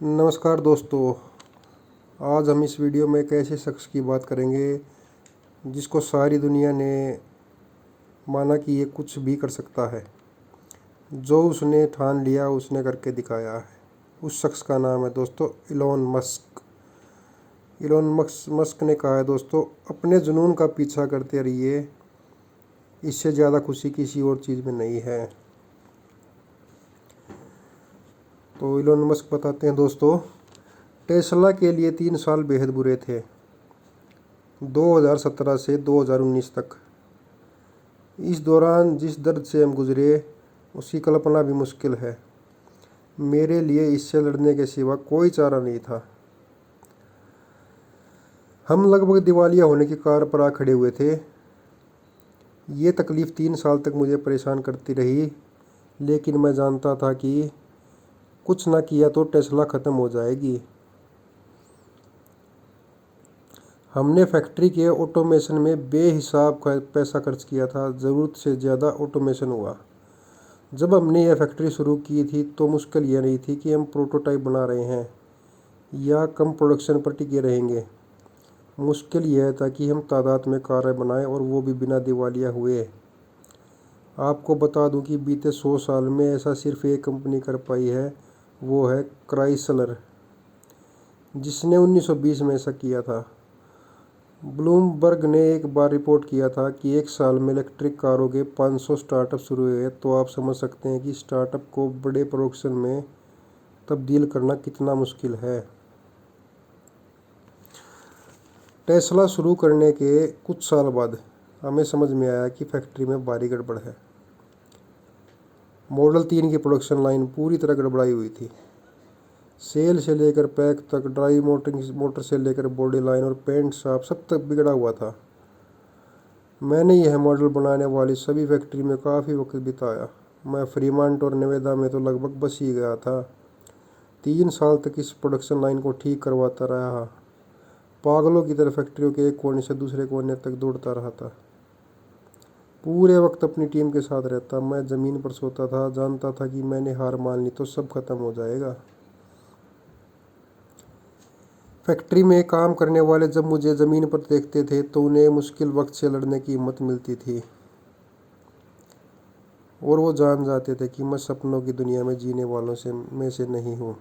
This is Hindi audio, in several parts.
नमस्कार दोस्तों। आज हम इस वीडियो में एक ऐसे शख्स की बात करेंगे जिसको सारी दुनिया ने माना कि ये कुछ भी कर सकता है। जो उसने ठान लिया उसने करके दिखाया है। उस शख्स का नाम है दोस्तों इलोन मस्क। इलोन मस्क ने कहा है दोस्तों, अपने जुनून का पीछा करते रहिए, इससे ज़्यादा खुशी किसी और चीज़ में नहीं है। तो इलोन मस्क बताते हैं दोस्तों, टेस्ला के लिए 3 साल बेहद बुरे थे, 2017 से 2019 तक। इस दौरान जिस दर्द से हम गुजरे उसकी कल्पना भी मुश्किल है। मेरे लिए इससे लड़ने के सिवा कोई चारा नहीं था। हम लगभग दिवालिया होने की कगार पर आ खड़े हुए थे। ये तकलीफ़ 3 साल तक मुझे परेशान करती रही, लेकिन मैं जानता था कि कुछ ना किया तो टेस्ला ख़त्म हो जाएगी। हमने फैक्ट्री के ऑटोमेशन में बेहिसाब पैसा खर्च किया था, ज़रूरत से ज़्यादा ऑटोमेशन हुआ। जब हमने यह फैक्ट्री शुरू की थी तो मुश्किल यह नहीं थी कि हम प्रोटोटाइप बना रहे हैं या कम प्रोडक्शन पर टिके रहेंगे। मुश्किल यह था कि हम तादाद में कारें बनाएं और वो भी बिना दिवालिया हुए। आपको बता दूं कि बीते 100 साल में ऐसा सिर्फ एक कंपनी कर पाई है, वो है क्राइसलर, जिसने 1920 में ऐसा किया था। ब्लूमबर्ग ने एक बार रिपोर्ट किया था कि एक साल में इलेक्ट्रिक कारों के 500 स्टार्टअप शुरू हुए। तो आप समझ सकते हैं कि स्टार्टअप को बड़े प्रोडक्शन में तब्दील करना कितना मुश्किल है। टेस्ला शुरू करने के कुछ साल बाद हमें समझ में आया कि फैक्ट्री में भारी गड़बड़ है। मॉडल 3 की प्रोडक्शन लाइन पूरी तरह गड़बड़ाई हुई थी। सेल से लेकर पैक तक, ड्राइव मोटर से लेकर बॉडी लाइन और पेंट शॉप सब तक बिगड़ा हुआ था। मैंने यह मॉडल बनाने वाली सभी फैक्ट्री में काफ़ी वक्त बिताया। मैं फ्रीमंट और नेवेदा में तो लगभग बस ही गया था। 3 साल तक इस प्रोडक्शन लाइन को ठीक करवाता रहा। पागलों की तरह फैक्ट्रियों के एक कोने से दूसरे कोने तक दौड़ता रहा था। पूरे वक्त अपनी टीम के साथ रहता। मैं ज़मीन पर सोता था, जानता था कि मैंने हार मान ली तो सब खत्म हो जाएगा। फैक्ट्री में काम करने वाले जब मुझे ज़मीन पर देखते थे तो उन्हें मुश्किल वक्त से लड़ने की हिम्मत मिलती थी, और वो जान जाते थे कि मैं सपनों की दुनिया में जीने वालों में से नहीं हूँ।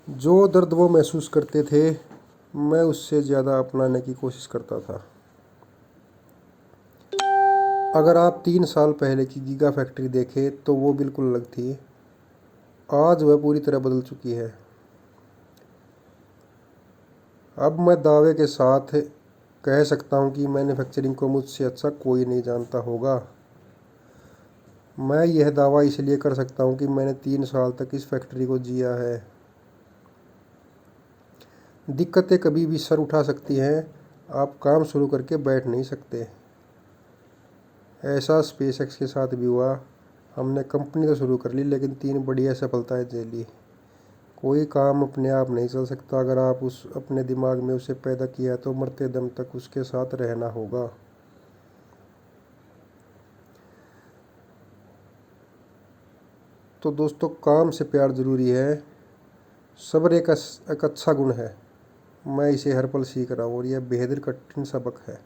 जो दर्द वो महसूस करते थे, मैं उससे ज़्यादा अपनाने की कोशिश करता था। अगर आप 3 साल पहले की गीगा फैक्ट्री देखें तो वो बिल्कुल अलग थी। आज वह पूरी तरह बदल चुकी है। अब मैं दावे के साथ कह सकता हूँ कि मैन्युफैक्चरिंग को मुझसे अच्छा कोई नहीं जानता होगा। मैं यह दावा इसलिए कर सकता हूँ कि मैंने 3 साल तक इस फैक्ट्री को जिया है। दिक्कतें कभी भी सर उठा सकती हैं, आप काम शुरू करके बैठ नहीं सकते। ऐसा स्पेसएक्स के साथ भी हुआ। हमने कंपनी तो शुरू कर ली, लेकिन 3 बड़ी असफलताएं झेली। कोई काम अपने आप नहीं चल सकता। अगर आप उस अपने दिमाग में उसे पैदा किया है तो मरते दम तक उसके साथ रहना होगा। तो दोस्तों, काम से प्यार ज़रूरी है। सब्र एक अच्छा गुण है। मैं इसे हर पल सीख रहा हूँ और यह बेहद कठिन सबक है।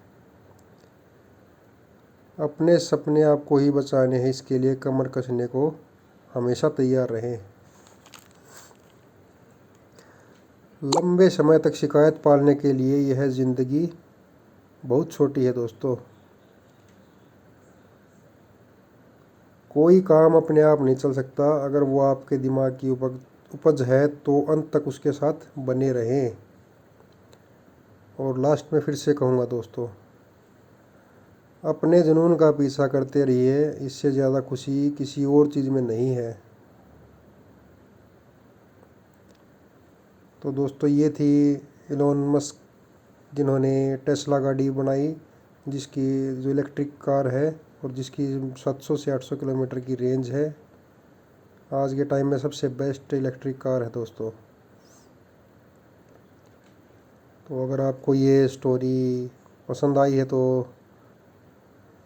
अपने सपने आपको ही बचाने हैं, इसके लिए कमर कसने को हमेशा तैयार रहें। लंबे समय तक शिकायत पालने के लिए यह ज़िंदगी बहुत छोटी है दोस्तों। कोई काम अपने आप नहीं चल सकता। अगर वो आपके दिमाग की उपज है तो अंत तक उसके साथ बने रहें। और लास्ट में फिर से कहूँगा दोस्तों, अपने जुनून का पीछा करते रहिए, इससे ज़्यादा खुशी किसी और चीज़ में नहीं है। तो दोस्तों, ये थी इलोन मस्क, जिन्होंने टेस्ला गाड़ी बनाई, जिसकी जो इलेक्ट्रिक कार है और जिसकी 700 से 800 किलोमीटर की रेंज है। आज के टाइम में सबसे बेस्ट इलेक्ट्रिक कार है दोस्तों। तो अगर आपको ये स्टोरी पसंद आई है तो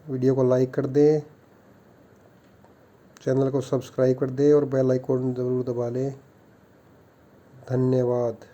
वीडियो को लाइक कर दें, चैनल को सब्सक्राइब कर दें और बेल आइकॉन ज़रूर दबा लें। धन्यवाद।